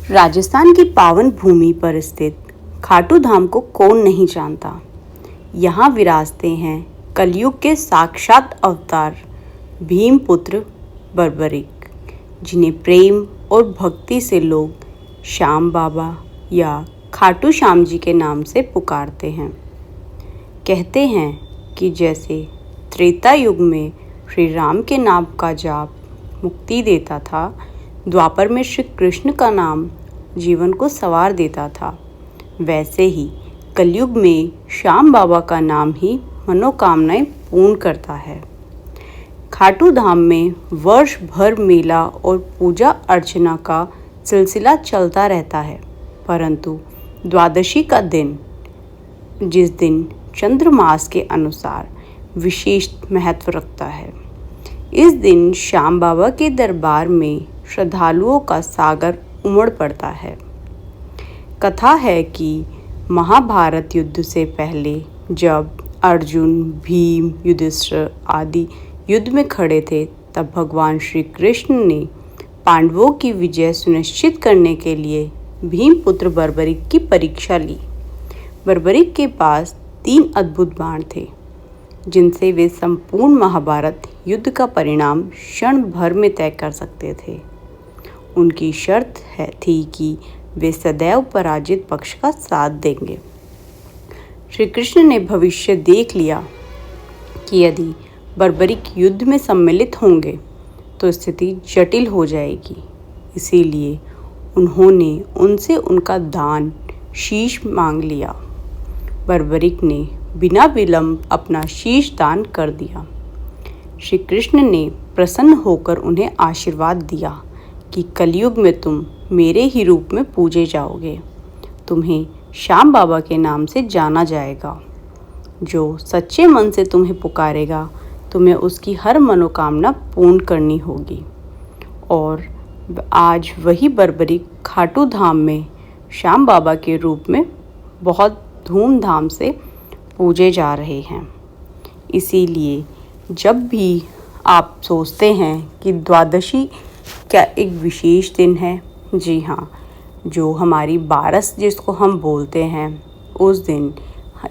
राजस्थान की पावन भूमि पर स्थित खाटू धाम को कौन नहीं जानता। यहाँ विराजते हैं कलयुग के साक्षात अवतार भीमपुत्र बर्बरिक, जिन्हें प्रेम और भक्ति से लोग श्याम बाबा या खाटू श्याम जी के नाम से पुकारते हैं। कहते हैं कि जैसे त्रेता युग में श्री राम के नाम का जाप मुक्ति देता था, द्वापर में श्री कृष्ण का नाम जीवन को संवार देता था, वैसे ही कलयुग में श्याम बाबा का नाम ही मनोकामनाएं पूर्ण करता है। खाटू धाम में वर्ष भर मेला और पूजा अर्चना का सिलसिला चलता रहता है, परंतु द्वादशी का दिन, जिस दिन चंद्रमास के अनुसार विशेष महत्व रखता है, इस दिन श्याम बाबा के दरबार में श्रद्धालुओं का सागर उमड़ पड़ता है। कथा है कि महाभारत युद्ध से पहले जब अर्जुन, भीम, युधिष्ठिर आदि युद्ध में खड़े थे, तब भगवान श्री कृष्ण ने पांडवों की विजय सुनिश्चित करने के लिए भीमपुत्र बर्बरिक की परीक्षा ली। बर्बरिक के पास 3 अद्भुत बाण थे, जिनसे वे संपूर्ण महाभारत युद्ध का परिणाम क्षण भर में तय कर सकते थे। उनकी शर्त थी कि वे सदैव पराजित पक्ष का साथ देंगे। श्री कृष्ण ने भविष्य देख लिया कि यदि बर्बरिक युद्ध में सम्मिलित होंगे तो स्थिति जटिल हो जाएगी, इसीलिए उन्होंने उनसे उनका दान शीश मांग लिया। बर्बरिक ने बिना विलंब अपना शीश दान कर दिया। श्री कृष्ण ने प्रसन्न होकर उन्हें आशीर्वाद दिया कि कलयुग में तुम मेरे ही रूप में पूजे जाओगे। तुम्हें श्याम बाबा के नाम से जाना जाएगा। जो सच्चे मन से तुम्हें पुकारेगा, तुम्हें उसकी हर मनोकामना पूर्ण करनी होगी। और आज वही बर्बरिक खाटू धाम में श्याम बाबा के रूप में बहुत धूमधाम से पूजे जा रहे हैं। इसीलिए जब भी आप सोचते हैं कि द्वादशी क्या एक विशेष दिन है, जी हाँ, जो हमारी बारस जिसको हम बोलते हैं, उस दिन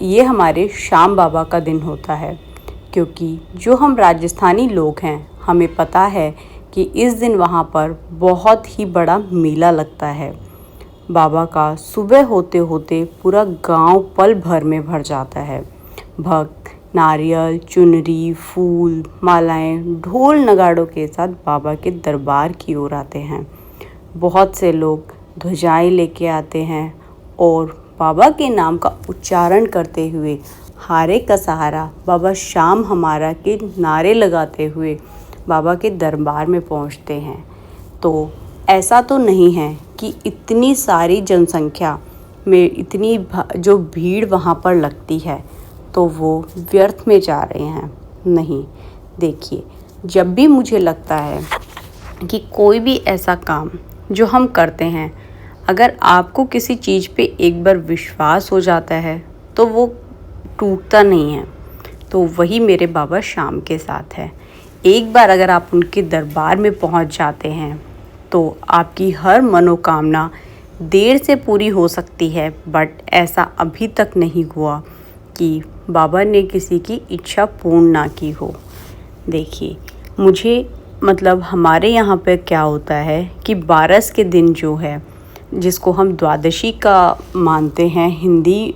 ये हमारे श्याम बाबा का दिन होता है। क्योंकि जो हम राजस्थानी लोग हैं, हमें पता है कि इस दिन वहाँ पर बहुत ही बड़ा मेला लगता है। बाबा का सुबह होते होते पूरा गांव पल भर में भर जाता है। भक्त नारियल, चुनरी, फूल, मालाएं, ढोल नगाड़ों के साथ बाबा के दरबार की ओर आते हैं। बहुत से लोग ध्वजाएं लेके आते हैं और बाबा के नाम का उच्चारण करते हुए हारे का सहारा बाबा श्याम हमारा के नारे लगाते हुए बाबा के दरबार में पहुंचते हैं। तो ऐसा तो नहीं है कि इतनी सारी जनसंख्या में इतनी जो भीड़ वहाँ पर लगती है तो वो व्यर्थ में जा रहे हैं। नहीं, देखिए, जब भी मुझे लगता है कि कोई भी ऐसा काम जो हम करते हैं, अगर आपको किसी चीज़ पे एक बार विश्वास हो जाता है तो वो टूटता नहीं है। तो वही मेरे बाबा श्याम के साथ है। एक बार अगर आप उनके दरबार में पहुंच जाते हैं तो आपकी हर मनोकामना देर से पूरी हो सकती है, बट ऐसा अभी तक नहीं हुआ कि बाबा ने किसी की इच्छा पूर्ण ना की हो। देखिए, मुझे हमारे यहाँ पे क्या होता है कि बारस के दिन जो है, जिसको हम द्वादशी का मानते हैं हिंदी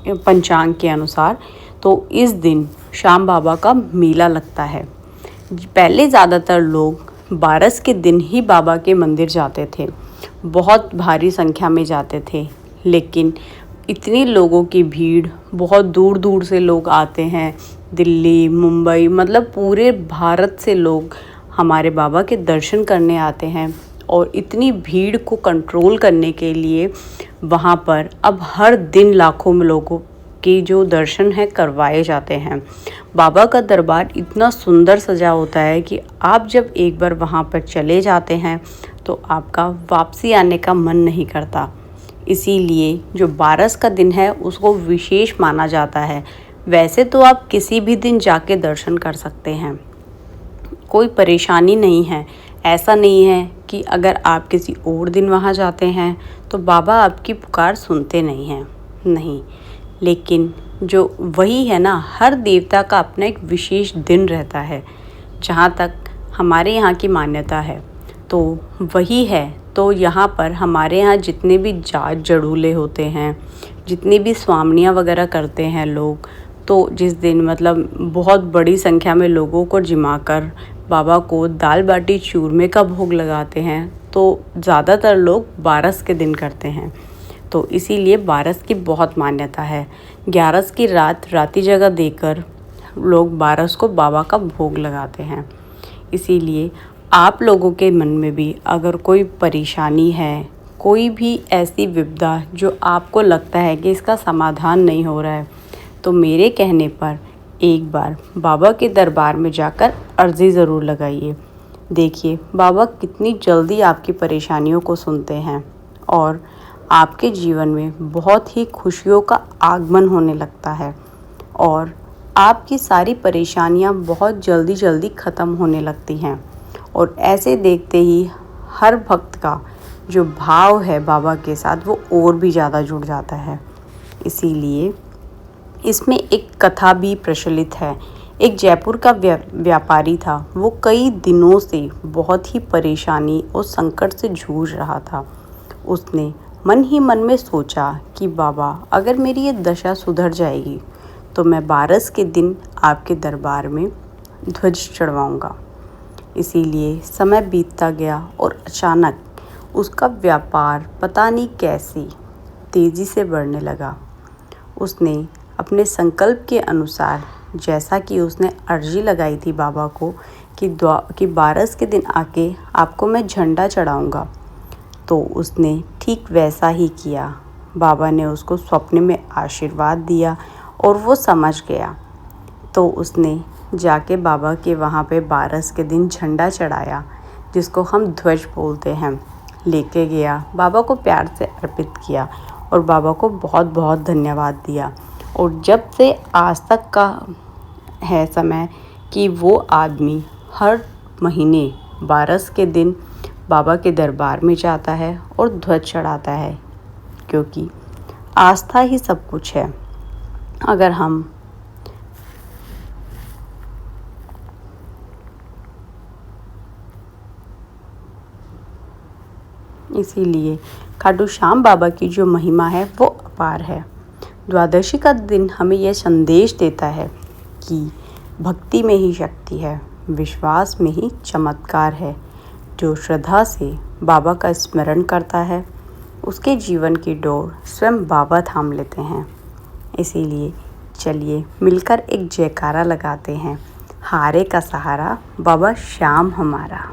पंचांग के अनुसार, तो इस दिन श्याम बाबा का मेला लगता है। पहले ज़्यादातर लोग बारस के दिन ही बाबा के मंदिर जाते थे, बहुत भारी संख्या में जाते थे, लेकिन इतनी लोगों की भीड़, बहुत दूर दूर से लोग आते हैं, दिल्ली, मुंबई, पूरे भारत से लोग हमारे बाबा के दर्शन करने आते हैं। और इतनी भीड़ को कंट्रोल करने के लिए वहाँ पर अब हर दिन लाखों में लोगों के जो दर्शन है करवाए जाते हैं। बाबा का दरबार इतना सुंदर सजा होता है कि आप जब एक बार वहाँ पर चले जाते हैं तो आपका वापसी आने का मन नहीं करता। इसीलिए जो बारस का दिन है उसको विशेष माना जाता है। वैसे तो आप किसी भी दिन जाके दर्शन कर सकते हैं, कोई परेशानी नहीं है। ऐसा नहीं है कि अगर आप किसी और दिन वहाँ जाते हैं तो बाबा आपकी पुकार सुनते नहीं हैं, नहीं। लेकिन जो वही है ना, हर देवता का अपना एक विशेष दिन रहता है। जहाँ तक हमारे यहाँ की मान्यता है तो वही है। तो यहाँ पर हमारे यहाँ जितने भी जाट जड़ूले होते हैं, जितनी भी स्वामनियाँ वगैरह करते हैं लोग, तो जिस दिन मतलब बहुत बड़ी संख्या में लोगों को जिमा कर बाबा को दाल बाटी चूरमे का भोग लगाते हैं, तो ज़्यादातर लोग बारस के दिन करते हैं। तो इसीलिए बारस की बहुत मान्यता है। 11 की राती जगह देकर लोग बारस को बाबा का भोग लगाते हैं। इसीलिए आप लोगों के मन में भी अगर कोई परेशानी है, कोई भी ऐसी विपदा जो आपको लगता है कि इसका समाधान नहीं हो रहा है, तो मेरे कहने पर एक बार बाबा के दरबार में जाकर अर्ज़ी ज़रूर लगाइए। देखिए बाबा कितनी जल्दी आपकी परेशानियों को सुनते हैं और आपके जीवन में बहुत ही खुशियों का आगमन होने लगता है और आपकी सारी परेशानियां बहुत जल्दी ख़त्म होने लगती हैं। और ऐसे देखते ही हर भक्त का जो भाव है बाबा के साथ वो और भी ज़्यादा जुड़ जाता है। इसीलिए इसमें एक कथा भी प्रचलित है। एक जयपुर का व्यापारी था। वो कई दिनों से बहुत ही परेशानी और संकट से जूझ रहा था। उसने मन ही मन में सोचा कि बाबा अगर मेरी ये दशा सुधर जाएगी तो मैं बारस के दिन आपके दरबार में ध्वज चढ़वाऊँगा। इसीलिए समय बीतता गया और अचानक उसका व्यापार पता नहीं कैसी तेज़ी से बढ़ने लगा। उसने अपने संकल्प के अनुसार, जैसा कि उसने अर्जी लगाई थी बाबा को कि बारस के दिन आके आपको मैं झंडा चढ़ाऊँगा, तो उसने ठीक वैसा ही किया। बाबा ने उसको स्वप्न में आशीर्वाद दिया और वो समझ गया। तो उसने जाके बाबा के वहाँ पे बारस के दिन झंडा चढ़ाया, जिसको हम ध्वज बोलते हैं, लेके गया, बाबा को प्यार से अर्पित किया और बाबा को बहुत बहुत धन्यवाद दिया। और जब से आज तक का है समय कि वो आदमी हर महीने बारस के दिन बाबा के दरबार में जाता है और ध्वज चढ़ाता है, क्योंकि आस्था ही सब कुछ है। अगर हम इसीलिए खाटू श्याम बाबा की जो महिमा है वो अपार है। द्वादशी का दिन हमें यह संदेश देता है कि भक्ति में ही शक्ति है, विश्वास में ही चमत्कार है। जो श्रद्धा से बाबा का स्मरण करता है उसके जीवन की डोर स्वयं बाबा थाम लेते हैं। इसीलिए चलिए मिलकर एक जयकारा लगाते हैं, हारे का सहारा बाबा श्याम हमारा।